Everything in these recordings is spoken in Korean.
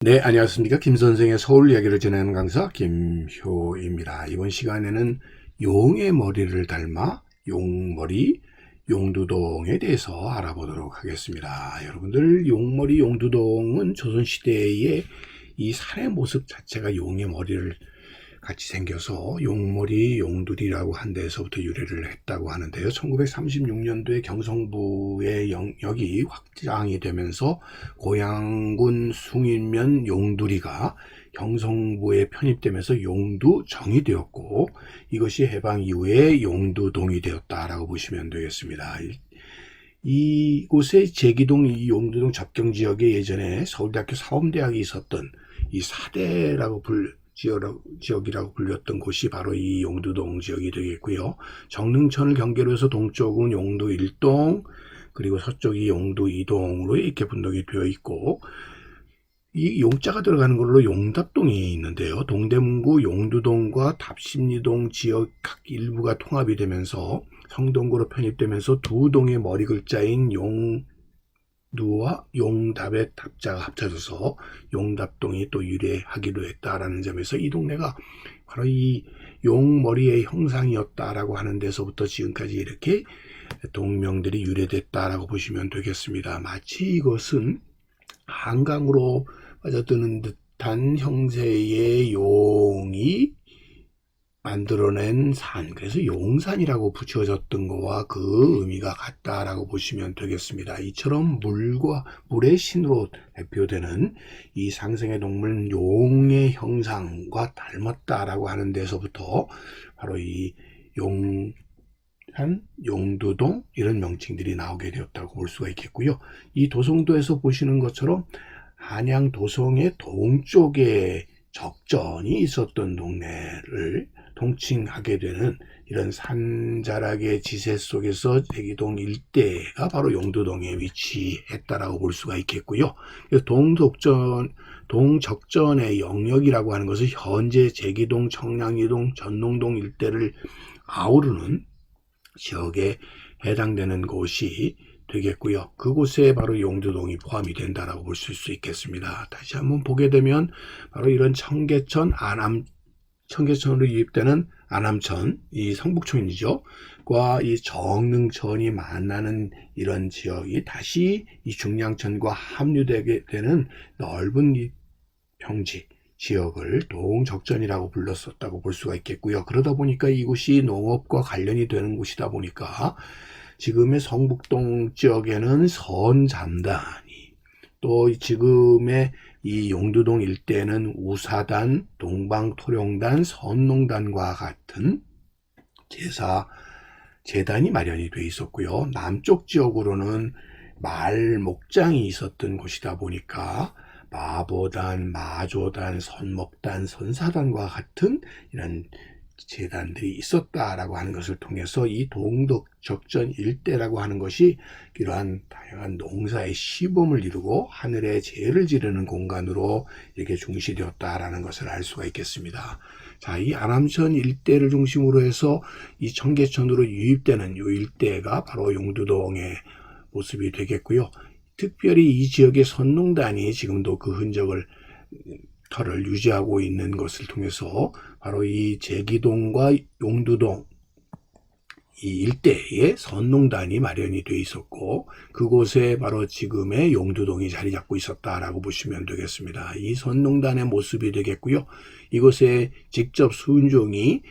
네, 안녕하십니까. 김 선생의 서울 이야기를 전하는 강사 김효입니다. 이번 시간에는 용의 머리를 닮아 용머리, 용두동에 대해서 알아보도록 하겠습니다. 여러분들, 용머리, 용두동은 조선시대의 이 산의 모습 자체가 용의 머리를 같이 생겨서 용머리, 용두리라고 한 데에서부터 유래를 했다고 하는데요. 1936년도에 경성부의 영역이 확장이 되면서 고양군 숭인면 용두리가 경성부에 편입되면서 용두정이 되었고, 이것이 해방 이후에 용두동이 되었다라고 보시면 되겠습니다. 이곳의 제기동, 이 용두동 접경 지역에 예전에 서울대학교 사범대학이 있었던 이 사대라고 지역이라고 불렸던 곳이 바로 이 용두동 지역이 되겠고요. 정릉천을 경계로 해서 동쪽은 용두 1동, 그리고 서쪽이 용두 2동으로 이렇게 분동이 되어 있고, 이 용자가 들어가는 걸로 용답동이 있는데요. 동대문구 용두동과 답심리동 지역 각 일부가 통합이 되면서 성동구로 편입되면서 두 동의 머리 글자인 용두와 용답의 답자가 합쳐져서 용답동이 또 유래하기도 했다라는 점에서 이 동네가 바로 이 용머리의 형상이었다라고 하는 데서부터 지금까지 이렇게 동명들이 유래됐다라고 보시면 되겠습니다. 마치 이것은 한강으로 빠져드는 듯한 형세의 용이 만들어낸 산, 그래서 용산이라고 붙여졌던 거와 그 의미가 같다라고 보시면 되겠습니다. 이처럼 물의 신으로 대표되는 이 상생의 동물 용의 형상과 닮았다라고 하는 데서부터 바로 이 용산, 용두동 이런 명칭들이 나오게 되었다고 볼 수가 있겠고요. 이 도성도에서 보시는 것처럼 한양 도성의 동쪽에 적전이 있었던 동네를 통칭하게 되는 이런 산자락의 지세 속에서 제기동 일대가 바로 용두동에 위치했다라고 볼 수가 있겠고요. 동적전의 영역이라고 하는 것은 현재 제기동, 청량리동, 전농동 일대를 아우르는 지역에 해당되는 곳이 되겠고요. 그곳에 바로 용두동이 포함이 된다라고 볼 수 있겠습니다. 다시 한번 보게 되면 바로 이런 청계천으로 유입되는 안암천, 이 성북촌이죠. 과 이 정릉천이 만나는 이런 지역이 다시 이 중량천과 합류되게 되는 넓은 이 평지 지역을 동적전이라고 불렀었다고 볼 수가 있겠고요. 그러다 보니까 이곳이 농업과 관련이 되는 곳이다 보니까 지금의 성북동 지역에는 선잠단이, 또 지금의 이 용두동 일대는 우사단, 동방토룡단, 선농단과 같은 재단이 마련이 되어 있었고요. 남쪽 지역으로는 말목장이 있었던 곳이다 보니까 마보단, 마조단, 선목단, 선사단과 같은 이런 재단들이 있었다라고 하는 것을 통해서 이 동덕적전 일대라고 하는 것이 이러한 다양한 농사의 시범을 이루고 하늘의 재를 지르는 공간으로 이렇게 중시되었다라는 것을 알 수가 있겠습니다. 자, 이 안암천 일대를 중심으로 해서 이 청계천으로 유입되는 이 일대가 바로 용두동의 모습이 되겠고요. 특별히 이 지역의 선농단이 지금도 그 흔적을 터를 유지하고 있는 것을 통해서 바로 이 제기동과 용두동 이 일대에 선농단이 마련이 되어 있었고, 그곳에 바로 지금의 용두동이 자리 잡고 있었다라고 보시면 되겠습니다. 이 선농단의 모습이 되겠고요. 이곳에 직접 수은종이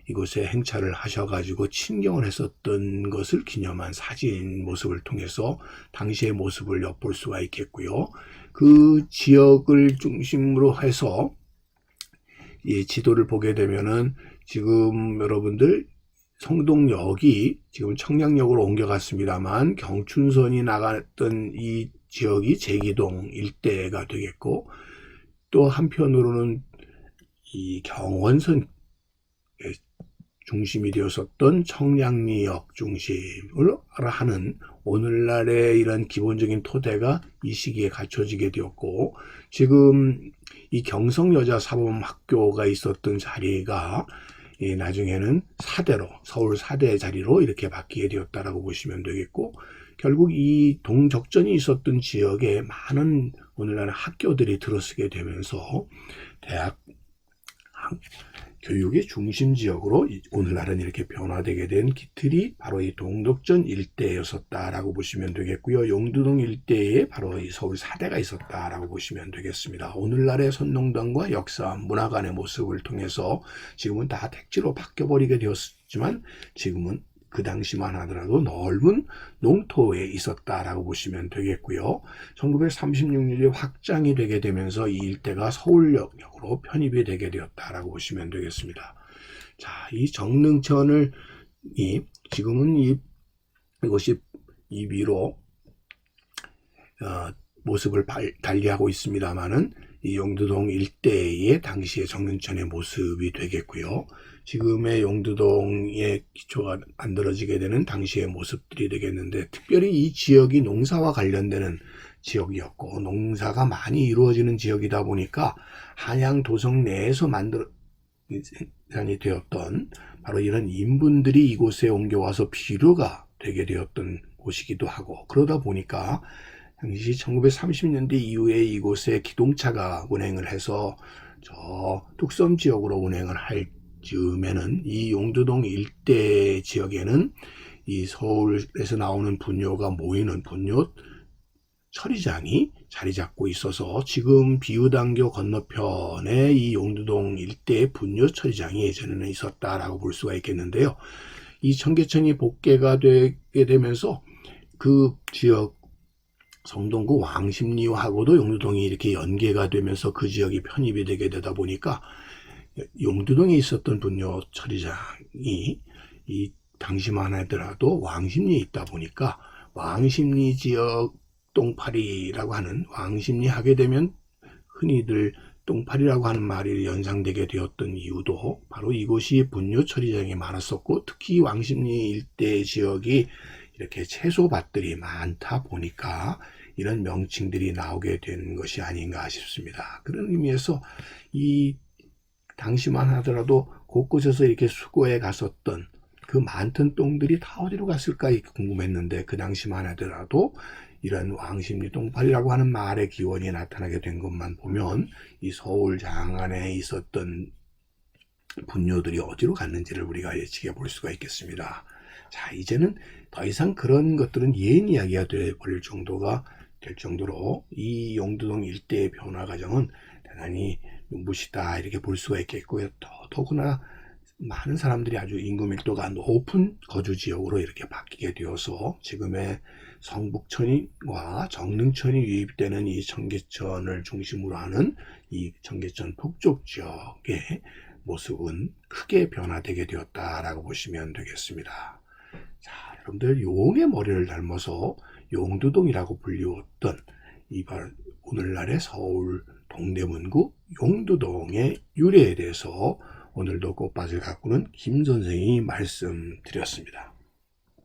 이곳에 행차를 하셔가지고 친경을 했었던 것을 기념한 사진 모습을 통해서 당시의 모습을 엿볼 수가 있겠고요. 그 지역을 중심으로 해서 이 지도를 보게 되면은 지금 여러분들 성동역이 지금 청량역으로 옮겨갔습니다만 경춘선이 나갔던 이 지역이 제기동 일대가 되겠고, 또 한편으로는 이 경원선 중심이 되었었던 청량리역 중심을 하는 오늘날의 이런 기본적인 토대가 이 시기에 갖춰지게 되었고, 지금 이 경성여자사범학교가 있었던 자리가 나중에는 사대로, 서울 사대 자리로 이렇게 바뀌게 되었다라고 보시면 되겠고, 결국 이 동적전이 있었던 지역에 많은 오늘날 학교들이 들어서게 되면서 대학 교육의 중심 지역으로 오늘날은 이렇게 변화되게 된 기틀이 바로 이 동덕전 일대였었다라고 보시면 되겠고요. 용두동 일대에 바로 이 서울 사대가 있었다라고 보시면 되겠습니다. 오늘날의 선농단과 역사, 문화관의 모습을 통해서 지금은 다 택지로 바뀌어버리게 되었지만 지금은 그 당시만 하더라도 넓은 농토에 있었다라고 보시면 되겠고요. 1936년에 확장이 되게 되면서 이 일대가 서울역으로 편입이 되게 되었다라고 보시면 되겠습니다. 자, 이 정릉천을 지금은 이것이 이 위로 모습을 달리하고 있습니다만은 이 용두동 일대의 당시의 정릉천의 모습이 되겠고요. 지금의 용두동의 기초가 만들어지게 되는 당시의 모습들이 되겠는데, 특별히 이 지역이 농사와 관련되는 지역이었고 농사가 많이 이루어지는 지역이다 보니까 한양 도성 내에서 생산이 되었던 바로 이런 인분들이 이곳에 옮겨와서 비료가 되게 되었던 곳이기도 하고, 그러다 보니까 당시 1930년대 이후에 이곳에 기동차가 운행을 해서 저 뚝섬 지역으로 운행을 할 즈음에는 이 용두동 일대 지역에는 이 서울에서 나오는 분뇨가 모이는 분뇨 처리장이 자리 잡고 있어서 지금 비유단교 건너편에 이 용두동 일대의 분뇨 처리장이 예전에는 있었다라고 볼 수가 있겠는데요. 이 청계천이 복개가 되게 되면서 그 지역 성동구 왕십리하고도 용두동이 이렇게 연계가 되면서 그 지역이 편입이 되게 되다 보니까 용두동에 있었던 분뇨 처리장이 이 당시만 하더라도 왕십리에 있다 보니까 왕십리 지역 똥파리라고 하는, 왕십리 하게 되면 흔히들 똥파리라고 하는 말이 연상되게 되었던 이유도 바로 이곳이 분뇨 처리장이 많았었고, 특히 왕십리 일대 지역이 이렇게 채소밭들이 많다 보니까 이런 명칭들이 나오게 된 것이 아닌가 싶습니다. 그런 의미에서 이 당시만 하더라도 곳곳에서 이렇게 수거해 갔었던 그 많던 똥들이 다 어디로 갔을까 궁금했는데, 그 당시만 하더라도 이런 왕십리 똥파리라고 하는 말의 기원이 나타나게 된 것만 보면 이 서울 장안에 있었던 분뇨들이 어디로 갔는지를 우리가 예측해 볼 수가 있겠습니다. 자, 이제는 더 이상 그런 것들은 옛 이야기가 되어버릴 정도가 될 정도로 이 용두동 일대의 변화 과정은 대단히 눈부시다 이렇게 볼 수가 있겠고요. 더구나 많은 사람들이 아주 인구 밀도가 높은 거주 지역으로 이렇게 바뀌게 되어서 지금의 성북천과 정릉천이 유입되는 이 청계천을 중심으로 하는 이 청계천 북쪽 지역의 모습은 크게 변화되게 되었다라고 보시면 되겠습니다. 자, 여러분들 용의 머리를 닮아서 용두동이라고 불리웠던 이 오늘날의 서울 동대문구 용두동의 유래에 대해서 오늘도 꽃밭을 가꾸는 김 선생이 말씀드렸습니다.